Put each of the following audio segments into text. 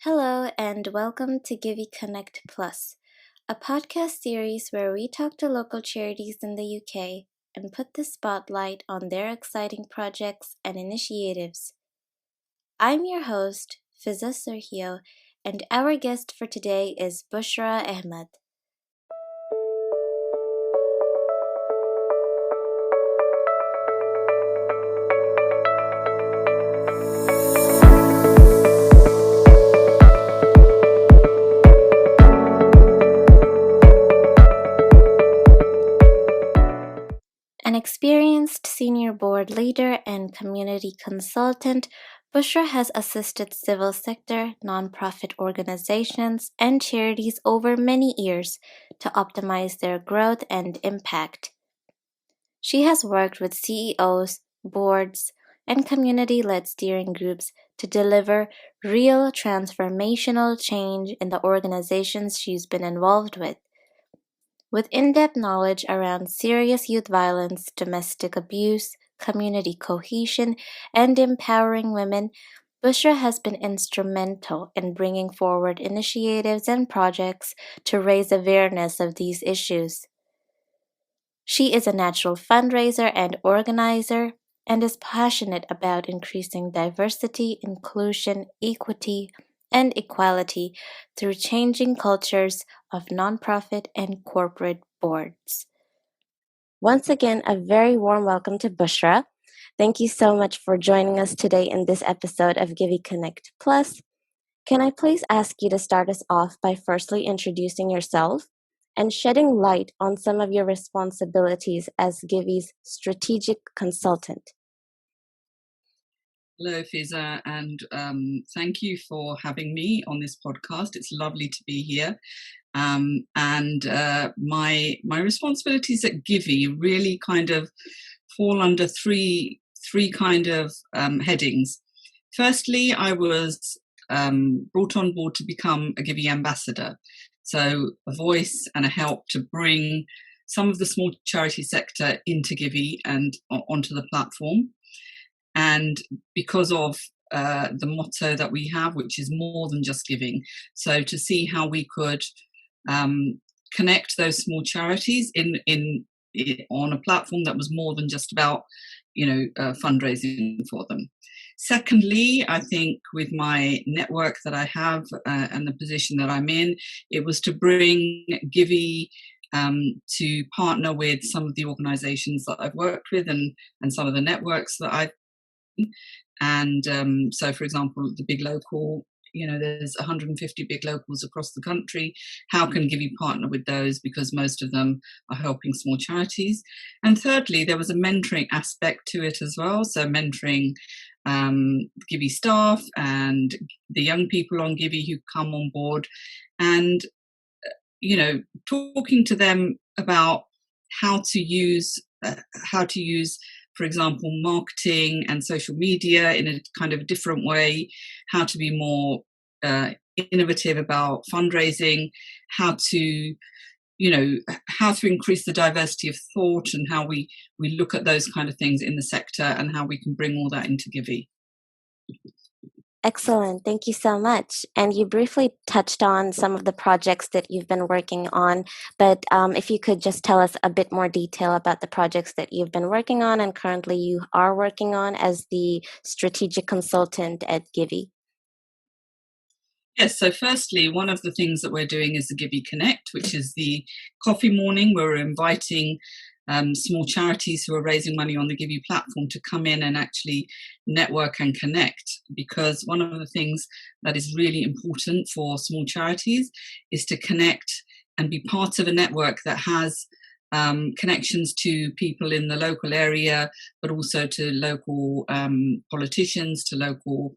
Hello, and welcome to Givey Connect Plus, a podcast series where we talk to local charities in the UK and put the spotlight on their exciting projects and initiatives. I'm your host, Fiza Sergio, and our guest for today is Bushra Ahmed. An experienced senior board leader and community consultant, Bushra has assisted civil sector, nonprofit organizations, and charities over many years to optimize their growth and impact. She has worked with CEOs, boards, and community-led steering groups to deliver real transformational change in the organizations she's been involved with. With in-depth knowledge around serious youth violence, domestic abuse, community cohesion, and empowering women, Bushra has been instrumental in bringing forward initiatives and projects to raise awareness of these issues. She is a natural fundraiser and organizer and is passionate about increasing diversity, inclusion, equity, and equality through changing cultures of nonprofit and corporate boards. Once again, a very warm welcome to Bushra. Thank you so much for joining us today in this episode of Givey Connect Plus. Can I please ask you to start us off by firstly introducing yourself and shedding light on some of your responsibilities as Givey's strategic consultant? Hello, Fiza, and thank you for having me on this podcast. It's lovely to be here. My responsibilities at Givey really kind of fall under three kind of headings. Firstly, I was brought on board to become a Givey ambassador, so a voice and a help to bring some of the small charity sector into Givey and onto the platform. And because of the motto that we have, which is more than just giving, so to see how we could connect those small charities on a platform that was more than just about, fundraising for them. Secondly, I think with my network that I have and the position that I'm in, it was to bring Givey to partner with some of the organisations that I've worked with and some of the networks that I've. And so, for example, the big local, there's 150 big locals across the country. How can Givey partner with those? Because most of them are helping small charities. And thirdly, there was a mentoring aspect to it as well. So mentoring Givey staff and the young people on Givey who come on board and, talking to them about how to use, for example, marketing and social media in a kind of different way, how to be more innovative about fundraising, how to increase the diversity of thought and how we look at those kind of things in the sector and how we can bring all that into Givey. Excellent. Thank you so much. And you briefly touched on some of the projects that you've been working on, but if you could just tell us a bit more detail about the projects that you've been working on and currently you are working on as the strategic consultant at Givey. Yes, so firstly, one of the things that we're doing is the Givey Connect, which is the coffee morning where we're inviting small charities who are raising money on the Givey platform to come in and actually network and connect, because one of the things that is really important for small charities is to connect and be part of a network that has connections to people in the local area, but also to local politicians, to local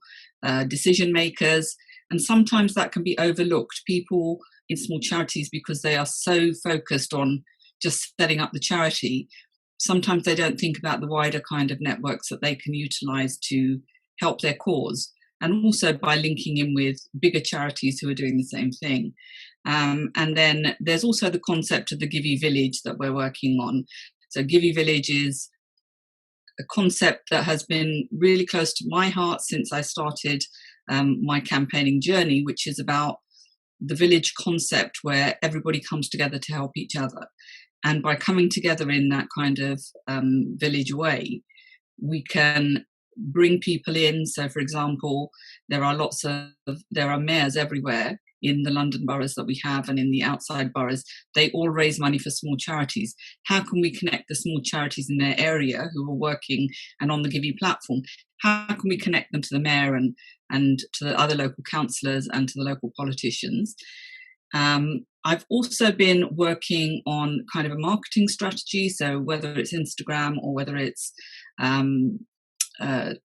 decision makers. And sometimes that can be overlooked. People in small charities, because they are so focused on just setting up the charity, sometimes they don't think about the wider kind of networks that they can utilise to help their cause, and also by linking in with bigger charities who are doing the same thing. And then there's also the concept of the Givey Village that we're working on. So Givey Village is a concept that has been really close to my heart since I started my campaigning journey, which is about the village concept where everybody comes together to help each other. And by coming together in that kind of village way, we can bring people in. So, for example, there are mayors everywhere in the London boroughs that we have and in the outside boroughs. They all raise money for small charities. How can we connect the small charities in their area who are working and on the Givey platform? How can we connect them to the mayor and to the other local councillors and to the local politicians? I've also been working on kind of a marketing strategy. So whether it's Instagram or whether it's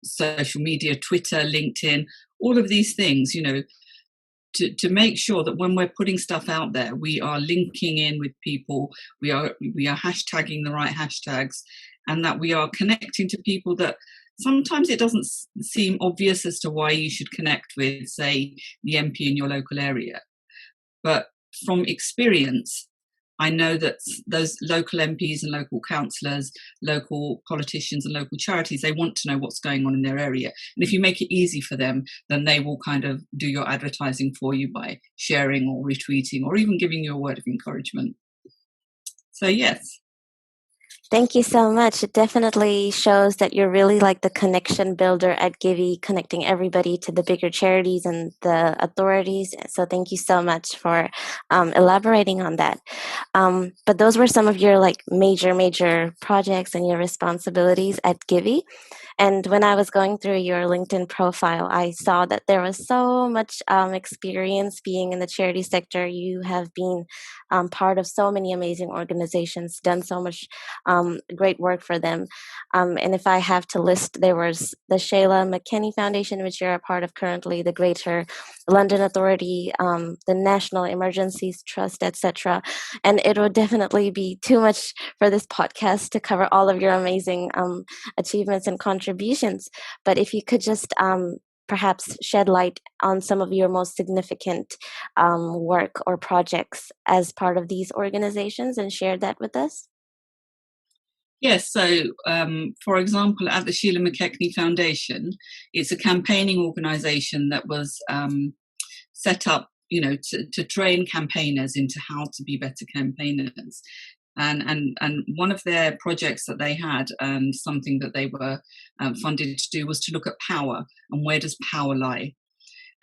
social media, Twitter, LinkedIn, all of these things, to make sure that when we're putting stuff out there, we are linking in with people, we are hashtagging the right hashtags, and that we are connecting to people that sometimes it doesn't seem obvious as to why you should connect with, say, the MP in your local area. But from experience, I know that those local MPs and local councillors, local politicians and local charities, they want to know what's going on in their area. And if you make it easy for them, then they will kind of do your advertising for you by sharing or retweeting or even giving you a word of encouragement. So, yes. Thank you so much. It definitely shows that you're really like the connection builder at Givey, connecting everybody to the bigger charities and the authorities. So thank you so much for elaborating on that. But those were some of your like major projects and your responsibilities at Givey. And when I was going through your LinkedIn profile, I saw that there was so much experience being in the charity sector. You have been part of so many amazing organizations, done so much great work for them. And if I have to list, there was the Shayla McKinney Foundation, which you're a part of currently, the Greater London Authority, the National Emergencies Trust, etc. And it would definitely be too much for this podcast to cover all of your amazing achievements and contributions. But if you could just perhaps shed light on some of your most significant work or projects as part of these organizations and share that with us. Yes, so for example, at the Sheila McKechnie Foundation, it's a campaigning organisation that was set up, to train campaigners into how to be better campaigners. And one of their projects that they had, and something that they were funded to do, was to look at power and where does power lie.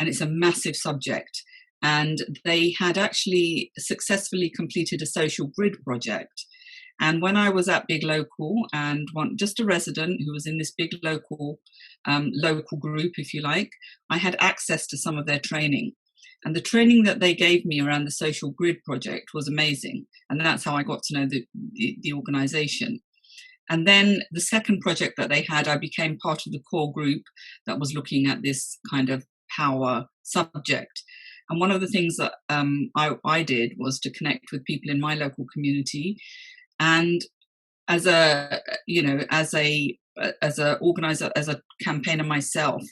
And it's a massive subject. And they had actually successfully completed a social grid project. And when I was at Big Local and just a resident who was in this big local group, if you like, I had access to some of their training. And the training that they gave me around the social grid project was amazing. And that's how I got to know the organisation. And then the second project that they had, I became part of the core group that was looking at this kind of power subject. And one of the things that I did was to connect with people in my local community. And as a organizer, as a campaigner myself,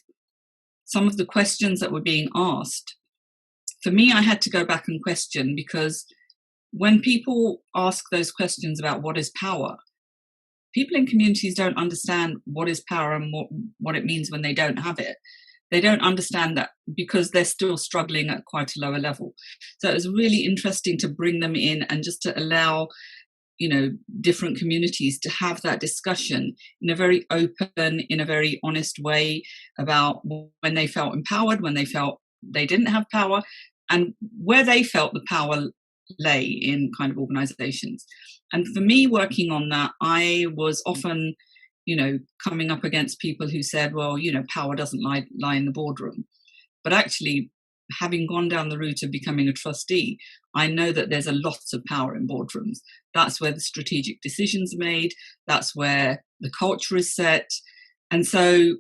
some of the questions that were being asked, for me, I had to go back and question, because when people ask those questions about what is power, people in communities don't understand what is power and what it means when they don't have it. They don't understand that because they're still struggling at quite a lower level. So it was really interesting to bring them in and just to allow different communities to have that discussion in a very open, in a very honest way about when they felt empowered, when they felt they didn't have power, and where they felt the power lay in kind of organizations. And for me, working on that, I was often, coming up against people who said, well, power doesn't lie in the boardroom. But actually, having gone down the route of becoming a trustee, I know that there's a lot of power in boardrooms. That's where the strategic decisions are made. That's where the culture is set. And so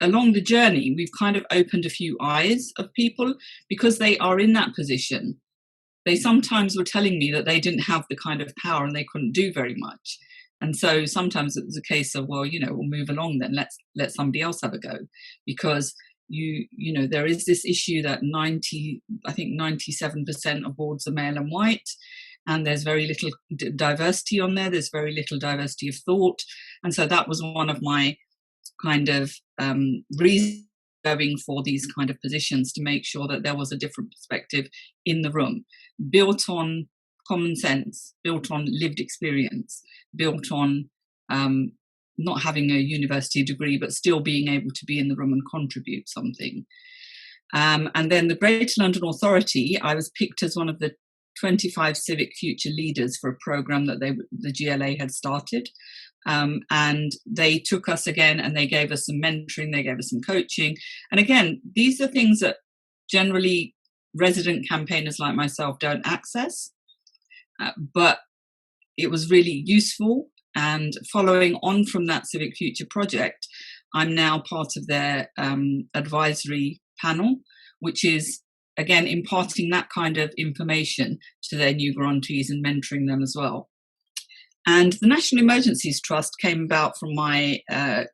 along the journey, we've kind of opened a few eyes of people because they are in that position. They sometimes were telling me that they didn't have the kind of power and they couldn't do very much. And so sometimes it was a case of, well, we'll move along then. Let somebody else have a go, because there is this issue that 97% of boards are male and white, and there's very little diversity on there. There's very little diversity of thought. And so that was one of my kind of reasons going for these kind of positions to make sure that there was a different perspective in the room, built on common sense, built on lived experience, built on not having a university degree, but still being able to be in the room and contribute something. And then the Greater London Authority, I was picked as one of the 25 civic future leaders for a programme that the GLA had started. And they took us again and they gave us some mentoring, they gave us some coaching. And again, these are things that generally resident campaigners like myself don't access, but it was really useful. And following on from that Civic Future project, I'm now part of their advisory panel, which is, again, imparting that kind of information to their new grantees and mentoring them as well. And the National Emergencies Trust came about from my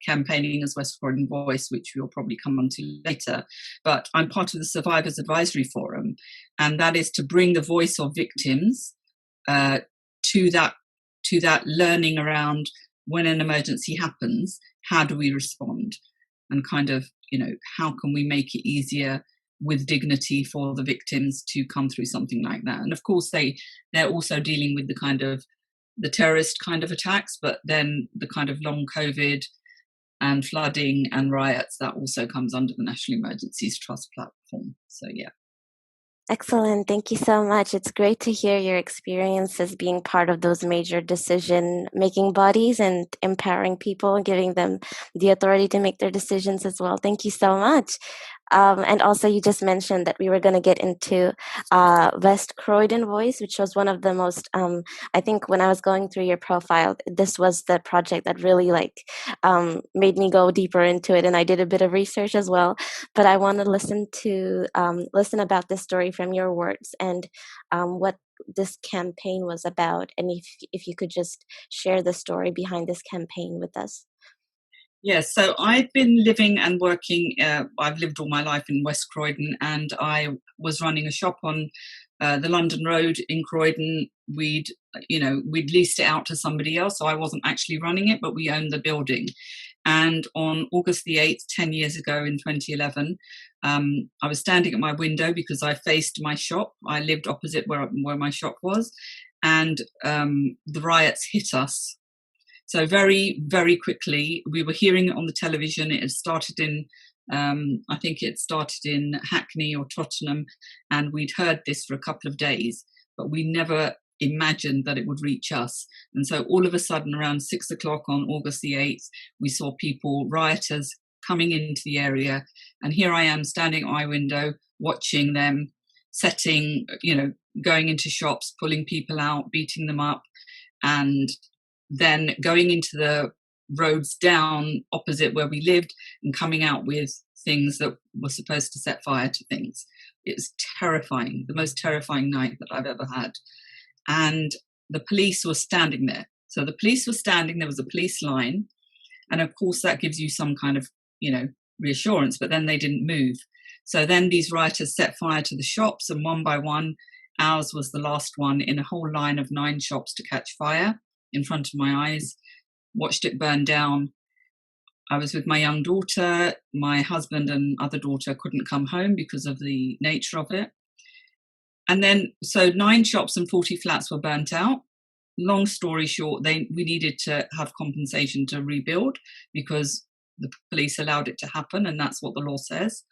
campaigning as West Croydon Voice, which we'll probably come on to later. But I'm part of the Survivors Advisory Forum, and that is to bring the voice of victims to that learning around when an emergency happens, how do we respond? And kind of, how can we make it easier with dignity for the victims to come through something like that? And of course, they're also dealing with the kind of the terrorist kind of attacks, but then the kind of long COVID and flooding and riots, that also comes under the National Emergencies Trust platform. So, yeah. Excellent. Thank you so much. It's great to hear your experiences being part of those major decision-making bodies and empowering people and giving them the authority to make their decisions as well. Thank you so much. And also, you just mentioned that we were going to get into West Croydon Voice, which was one of the most, I think when I was going through your profile, this was the project that really made me go deeper into it. And I did a bit of research as well. But I want to listen about this story from your words and what this campaign was about. And if you could just share the story behind this campaign with us. Yes, so I've been living and working, I've lived all my life in West Croydon, and I was running a shop on the London Road in Croydon. We'd leased it out to somebody else, so I wasn't actually running it, but we owned the building. And on August the 8th, 10 years ago in 2011, I was standing at my window because I faced my shop. I lived opposite where my shop was, and the riots hit us. So very, very quickly, we were hearing it on the television. It had started in, I think it started in Hackney or Tottenham, and we'd heard this for a couple of days, but we never imagined that it would reach us. And so all of a sudden, around 6 o'clock on August the 8th, we saw rioters coming into the area. And here I am standing at my window, watching them setting, going into shops, pulling people out, beating them up, and then going into the roads down opposite where we lived and coming out with things that were supposed to set fire to things. It was terrifying, the most terrifying night that I've ever had. And the police were standing there. So the police were standing, there was a police line. And of course that gives you some kind of, reassurance, but then they didn't move. So then these rioters set fire to the shops, and one by one, ours was the last one in a whole line of 9 shops to catch fire in front of my eyes, watched it burn down. I was with my young daughter. My husband and other daughter couldn't come home because of the nature of it. And then, so 9 shops and 40 flats were burnt out. Long story short, we needed to have compensation to rebuild because the police allowed it to happen, and that's what the law says.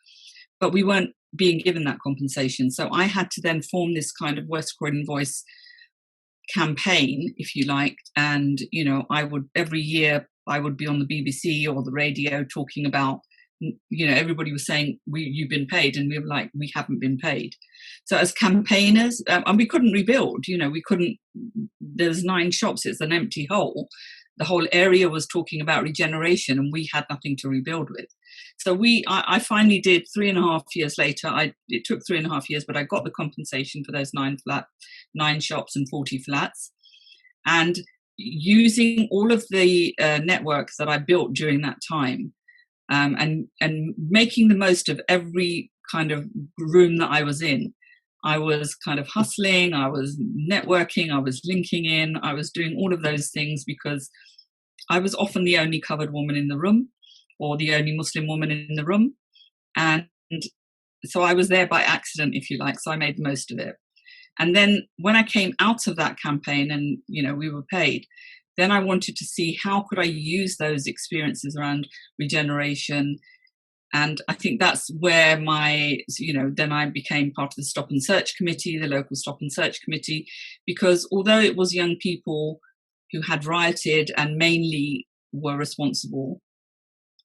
But we weren't being given that compensation. So I had to then form this kind of West Croydon Voice campaign, if you like, and I would every year I would be on the BBC or the radio talking about, everybody was saying you've been paid, and we were like, we haven't been paid. So as campaigners, and we couldn't rebuild, we couldn't. There's 9 shops, it's an empty hole. The whole area was talking about regeneration, and we had nothing to rebuild with. So I finally did 3.5 years later. It took 3.5 years, but I got the compensation for those 9 shops and 40 flats. And using all of the networks that I built during that time, and making the most of every kind of room that I was in. I was kind of hustling, I was networking, I was linking in, I was doing all of those things because I was often the only covered woman in the room or the only Muslim woman in the room. And so I was there by accident, if you like, so I made the most of it. And then when I came out of that campaign and, we were paid, then I wanted to see how could I use those experiences around regeneration. And I think that's where then I became part of the Stop and Search Committee, the local Stop and Search Committee, because although it was young people who had rioted and mainly were responsible,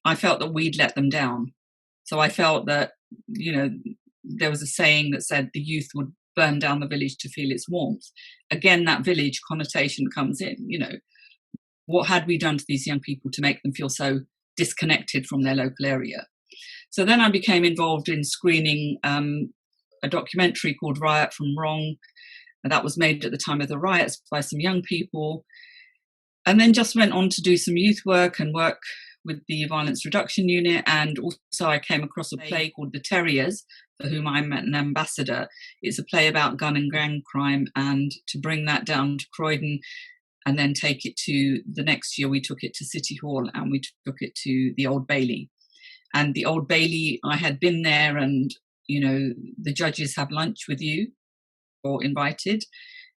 I felt that we'd let them down. So I felt that, there was a saying that said the youth would burn down the village to feel its warmth. Again, that village connotation comes in, what had we done to these young people to make them feel so disconnected from their local area? So then I became involved in screening a documentary called Riot from Wrong. That was made at the time of the riots by some young people. And then just went on to do some youth work and work with the Violence Reduction Unit. And also I came across a play called The Terriers, for whom I'm an ambassador. It's a play about gun and gang crime, and to bring that down to Croydon and then take it to the next year, we took it to City Hall and we took it to the Old Bailey. And the Old Bailey, I had been there, and, the judges have lunch with you or invited.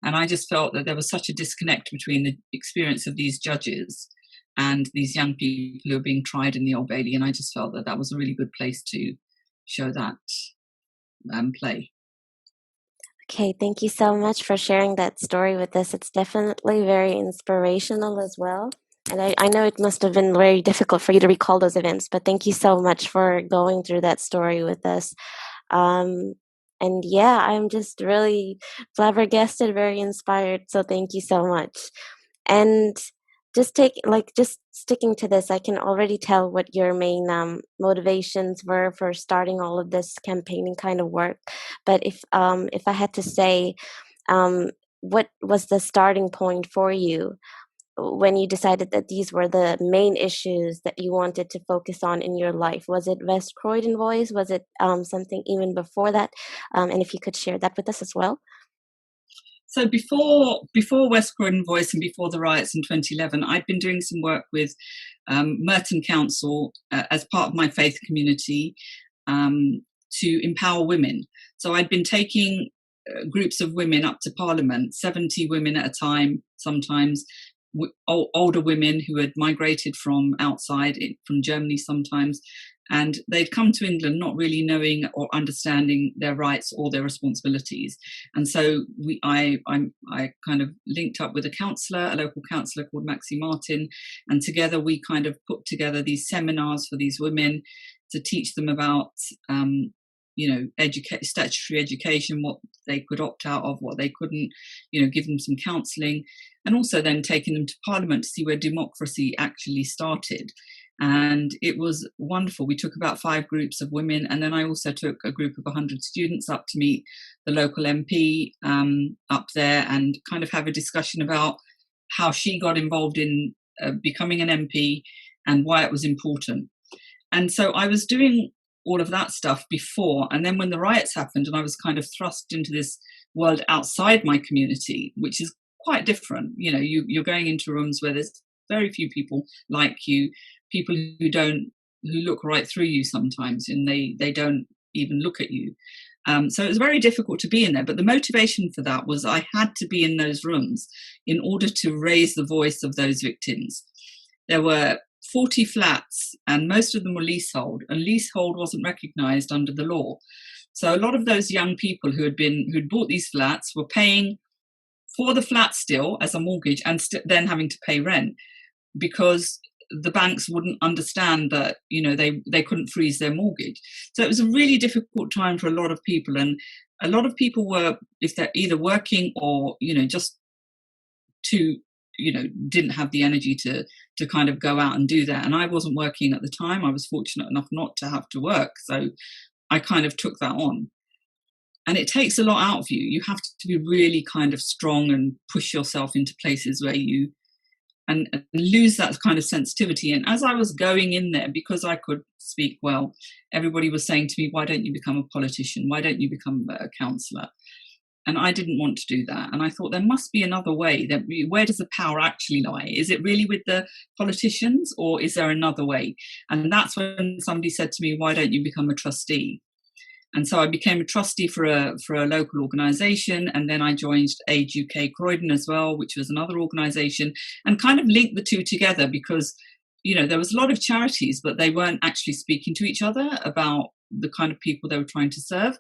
And I just felt that there was such a disconnect between the experience of these judges and these young people who are being tried in the Old Bailey. And I just felt that that was a really good place to show that play. Okay, thank you so much for sharing that story with us. It's definitely very inspirational as well. And I know it must have been very difficult for you to recall those events, but thank you so much for going through that story with us. And yeah, I'm just really flabbergasted, very inspired. So thank you so much. And just sticking to this, I can already tell what your main motivations were for starting all of this campaigning kind of work. But if I had to say, what was the starting point for you when you decided that these were the main issues that you wanted to focus on in your life? Was it West Croydon Voice? Was it something even before that? And if you could share that with us as well. So before West Croydon Voice and before the riots in 2011, I'd been doing some work with Merton Council as part of my faith community to empower women. So I'd been taking groups of women up to Parliament, 70 women at a time, sometimes older women who had migrated from outside, from Germany sometimes, and they'd come to England not really knowing or understanding their rights or their responsibilities. And so I kind of linked up with a local councillor called Maxie Martin, and together we kind of put together these seminars for these women to teach them about statutory education, what they could opt out of, what they couldn't, give them some counselling, and also then taking them to Parliament to see where democracy actually started. And it was wonderful. We took about 5 groups of women, and then I also took a group of 100 students up to meet the local MP up there and kind of have a discussion about how she got involved in becoming an MP and why it was important. And so I was doing all of that stuff before, and then when the riots happened and I was kind of thrust into this world outside my community, which is quite different. You're going into rooms where there's very few people like you, people who look right through you sometimes, and they don't even look at you. So it was very difficult to be in there. But the motivation for that was I had to be in those rooms in order to raise the voice of those victims. There were 40 flats, and most of them were leasehold, and leasehold wasn't recognised under the law. So a lot of those young people who'd bought these flats were paying for the flat still as a mortgage, and then having to pay rent because the banks wouldn't understand that they couldn't freeze their mortgage. So it was a really difficult time for a lot of people, and a lot of people were, if they're either working or just too didn't have the energy to kind of go out and do that. And I wasn't working at the time. I was fortunate enough not to have to work, so I kind of took that on. And it takes a lot out of you. You have to be really kind of strong and push yourself into places where you and lose that kind of sensitivity. And as I was going in there, because I could speak well, everybody was saying to me, why don't you become a politician? Why don't you become a councillor? And I didn't want to do that. And I thought there must be another way. Where does the power actually lie? Is it really with the politicians, or is there another way? And that's when somebody said to me, why don't you become a trustee? And so I became a trustee for a local organisation, and then I joined Age UK Croydon as well, which was another organisation, and kind of linked the two together because, there was a lot of charities, but they weren't actually speaking to each other about the kind of people they were trying to serve.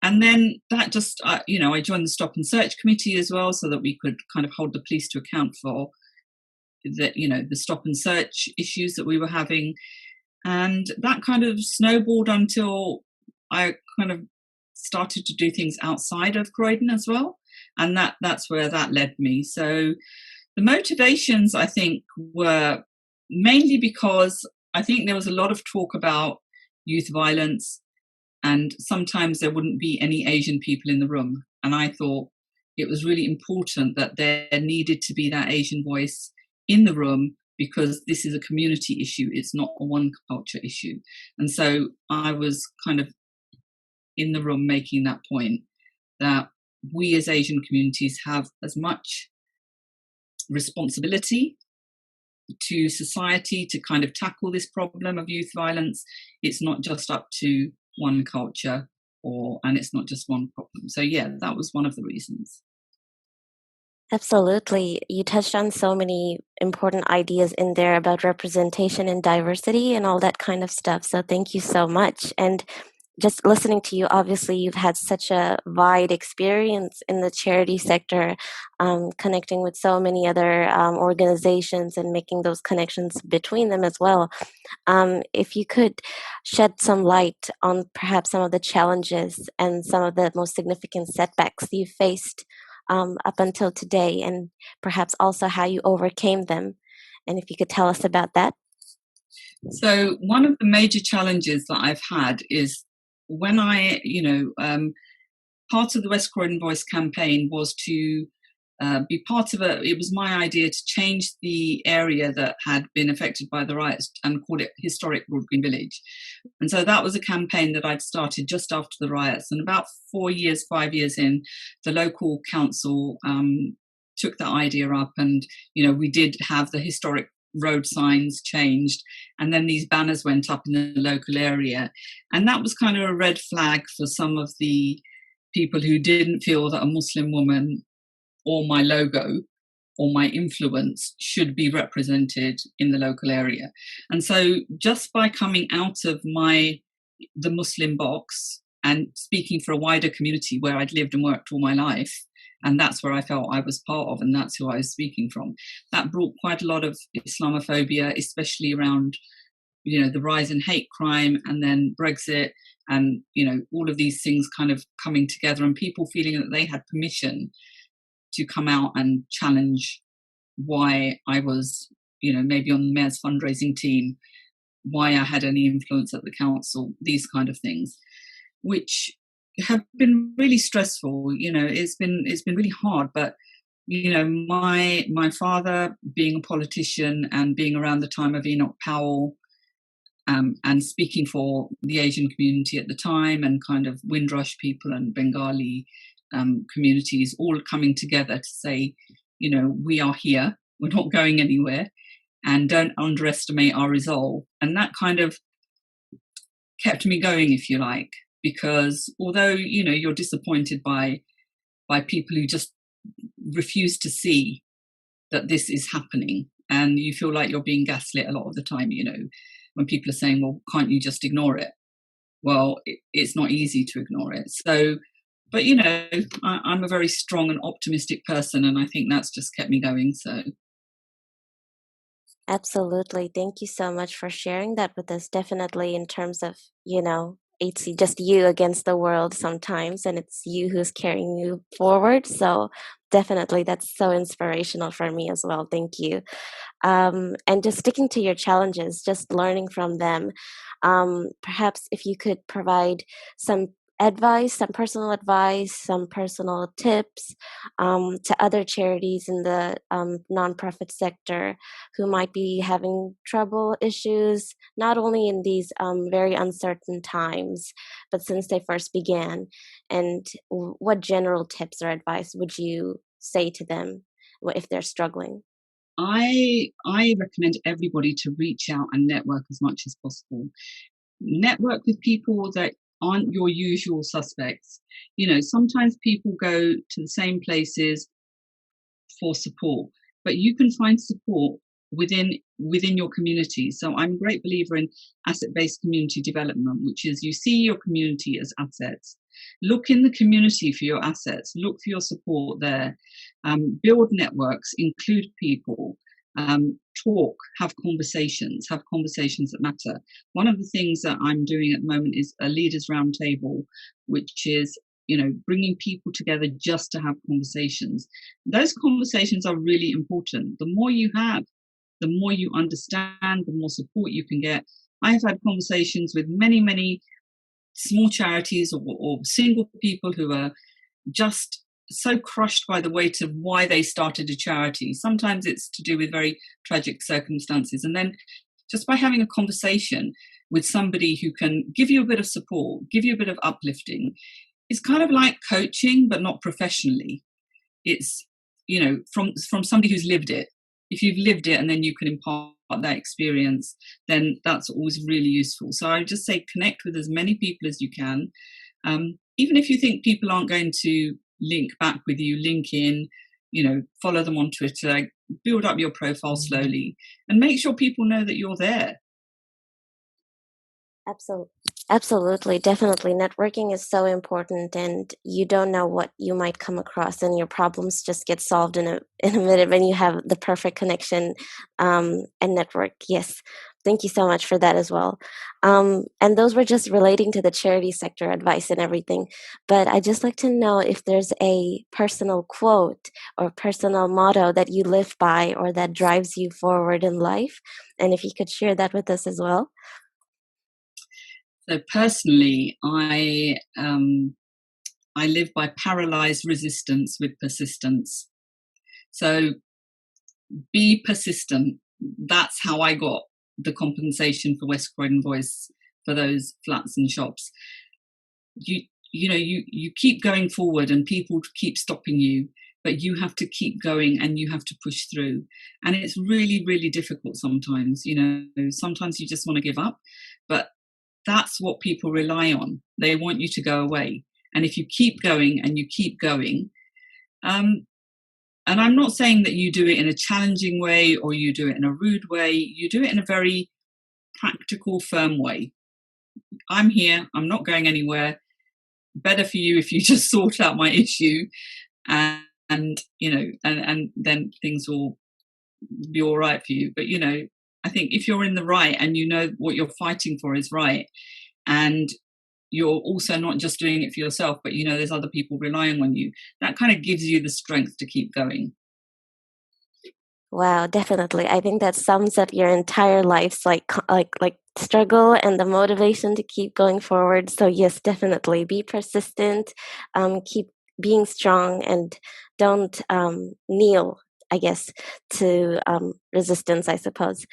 And then that just, I joined the Stop and Search Committee as well, so that we could kind of hold the police to account for the stop and search issues that we were having. And that kind of snowballed until I kind of started to do things outside of Croydon as well. And that's where that led me. So the motivations, I think, were mainly because I think there was a lot of talk about youth violence, and sometimes there wouldn't be any Asian people in the room. And I thought it was really important that there needed to be that Asian voice in the room, because this is a community issue. It's not a one culture issue. And so I was kind of in the room making that point, that we as Asian communities have as much responsibility to society to kind of tackle this problem of youth violence. It's not just up to one culture, and it's not just one problem. So yeah, that was one of the reasons. Absolutely. You touched on so many important ideas in there about representation and diversity and all that kind of stuff. So thank you so much. And just listening to you, obviously, you've had such a wide experience in the charity sector, connecting with so many other organizations and making those connections between them as well. If you could shed some light on perhaps some of the challenges and some of the most significant setbacks you've faced up until today, and perhaps also how you overcame them. And if you could tell us about that. So one of the major challenges that I've had is when I, part of the West Croydon Voice campaign was to be part of it was my idea to change the area that had been affected by the riots and called it Historic Broad Green Village. And so that was a campaign that I'd started just after the riots. And about 5 years in, the local council took that idea up, and, we did have the historic road signs changed, and then these banners went up in the local area. And that was kind of a red flag for some of the people who didn't feel that a Muslim woman or my logo or my influence should be represented in the local area. And so just by coming out of the Muslim box and speaking for a wider community where I'd lived and worked all my life, and that's where I felt I was part of, and that's who I was speaking from, that brought quite a lot of Islamophobia, especially around, the rise in hate crime, and then Brexit, and, all of these things kind of coming together, and people feeling that they had permission to come out and challenge why I was, maybe on the mayor's fundraising team, why I had any influence at the council, these kind of things, which have been really stressful. It's been really hard. But my father being a politician and being around the time of Enoch Powell, and speaking for the Asian community at the time, and kind of Windrush people and Bengali communities all coming together to say, we are here, we're not going anywhere, and don't underestimate our resolve. And that kind of kept me going, if you like, because although, you're disappointed by people who just refuse to see that this is happening, and you feel like you're being gaslit a lot of the time, when people are saying, well, can't you just ignore it? Well, it's not easy to ignore it. So, but, I'm a very strong and optimistic person, and I think that's just kept me going. So. Absolutely. Thank you so much for sharing that with us. Definitely in terms of, it's just you against the world sometimes, and it's you who's carrying you forward. So definitely that's so inspirational for me as well. Thank you. And just sticking to your challenges, just learning from them. Perhaps if you could provide some advice, some personal tips to other charities in the nonprofit sector who might be having trouble issues, not only in these very uncertain times, but since they first began? And what general tips or advice would you say to them if they're struggling? I recommend everybody to reach out and network as much as possible. Network with people that aren't your usual suspects. Sometimes people go to the same places for support, but you can find support within your community. So I'm a great believer in asset-based community development, which is you see your community as assets. Look in the community for your assets. Look for your support there. Build networks, include people, talk, have conversations that matter. One of the things that I'm doing at the moment is a leaders roundtable, which is bringing people together just to have conversations. Those conversations are really important. The more you have, the more you understand, the more support you can get. I have had conversations with many, many small charities or single people who are just so crushed by the weight of why they started a charity. Sometimes it's to do with very tragic circumstances. And then just by having a conversation with somebody who can give you a bit of support, give you a bit of uplifting, it's kind of like coaching, but not professionally. It's, from somebody who's lived it. If you've lived it and then you can impart that experience, then that's always really useful. So I would just say connect with as many people as you can. Even if you think people aren't going to link back with you, link in, follow them on Twitter, build up your profile slowly, and make sure people know that you're there. Absolutely, definitely. Networking is so important, and you don't know what you might come across, and your problems just get solved in a minute when you have the perfect connection and network. Yes, thank you so much for that as well. And those were just relating to the charity sector advice and everything. But I'd just like to know if there's a personal quote or personal motto that you live by or that drives you forward in life, and if you could share that with us as well. So personally, I live by paralyzed resistance with persistence. So be persistent. That's how I got the compensation for West Croydon Voice for those flats and shops. You keep going forward and people keep stopping you, but you have to keep going and you have to push through. And it's really, really difficult sometimes. Sometimes you just want to give up, but that's what people rely on. They want you to go away. And if you keep going and you keep going, and I'm not saying that you do it in a challenging way or you do it in a rude way, you do it in a very practical, firm way. I'm here, I'm not going anywhere. Better for you if you just sort out my issue and then things will be all right for you. But I think if you're in the right and you know what you're fighting for is right, and you're also not just doing it for yourself, but there's other people relying on you, that kind of gives you the strength to keep going. Wow, definitely. I think that sums up your entire life's like struggle and the motivation to keep going forward. So yes, definitely be persistent, keep being strong, and don't kneel, I guess, to resistance, I suppose.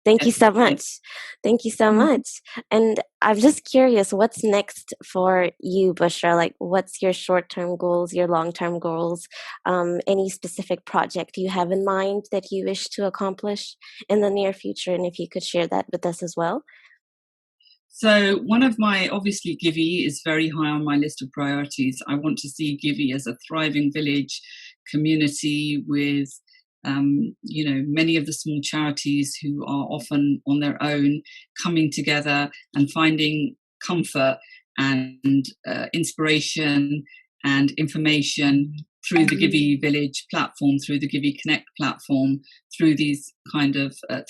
Thank you so much. Thank you so much. And I'm just curious, what's next for you, Bushra? Like, what's your short-term goals, your long-term goals? Any specific project you have in mind that you wish to accomplish in the near future? And if you could share that with us as well. So obviously Givey is very high on my list of priorities. I want to see Givey as a thriving village community with many of the small charities who are often on their own coming together and finding comfort and inspiration and information through the Givey Village platform, through the Givey Connect platform, through these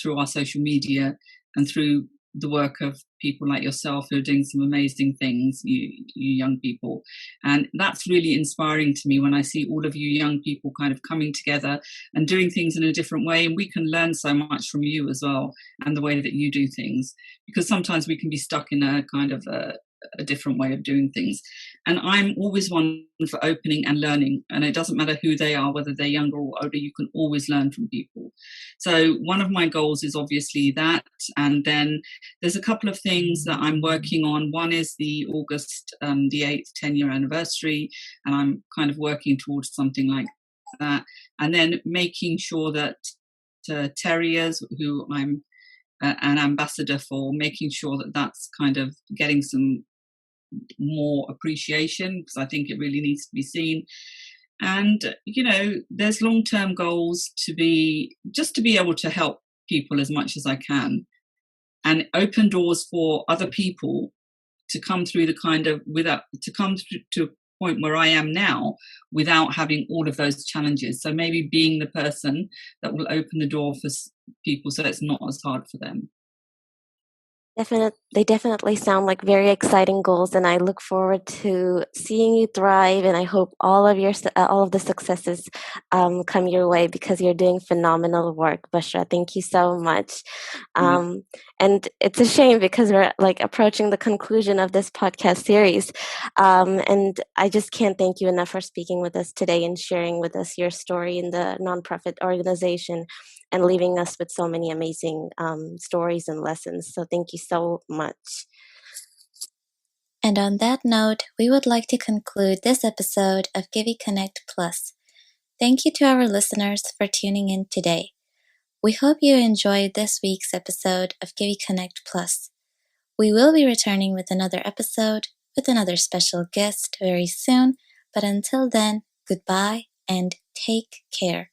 through our social media and through the work of people like yourself who are doing some amazing things, you young people. And that's really inspiring to me when I see all of you young people kind of coming together and doing things in a different way. And we can learn so much from you as well and the way that you do things, because sometimes we can be stuck in a kind of a different way of doing things. And I'm always one for opening and learning. And it doesn't matter who they are, whether they're younger or older, you can always learn from people. So one of my goals is obviously that. And then there's a couple of things that I'm working on. One is the August, the 8th 10-year anniversary. And I'm kind of working towards something like that. And then making sure that terriers, who I'm an ambassador for, making sure that that's kind of getting some more appreciation, because I think it really needs to be seen. And there's long-term goals to be able to help people as much as I can, and open doors for other people to come through to come through to a point where I am now without having all of those challenges. So maybe being the person that will open the door for people so it's not as hard for them. They definitely sound like very exciting goals, and I look forward to seeing you thrive. And I hope all of the successes come your way, because you're doing phenomenal work, Bushra. Thank you so much. And it's a shame because we're like approaching the conclusion of this podcast series, and I just can't thank you enough for speaking with us today and sharing with us your story in the nonprofit organization, and leaving us with so many amazing stories and lessons. So thank you so much. And on that note, we would like to conclude this episode of Givey Connect Plus. Thank you to our listeners for tuning in today. We hope you enjoyed this week's episode of Givey Connect Plus. We will be returning with another episode with another special guest very soon, but until then, goodbye and take care.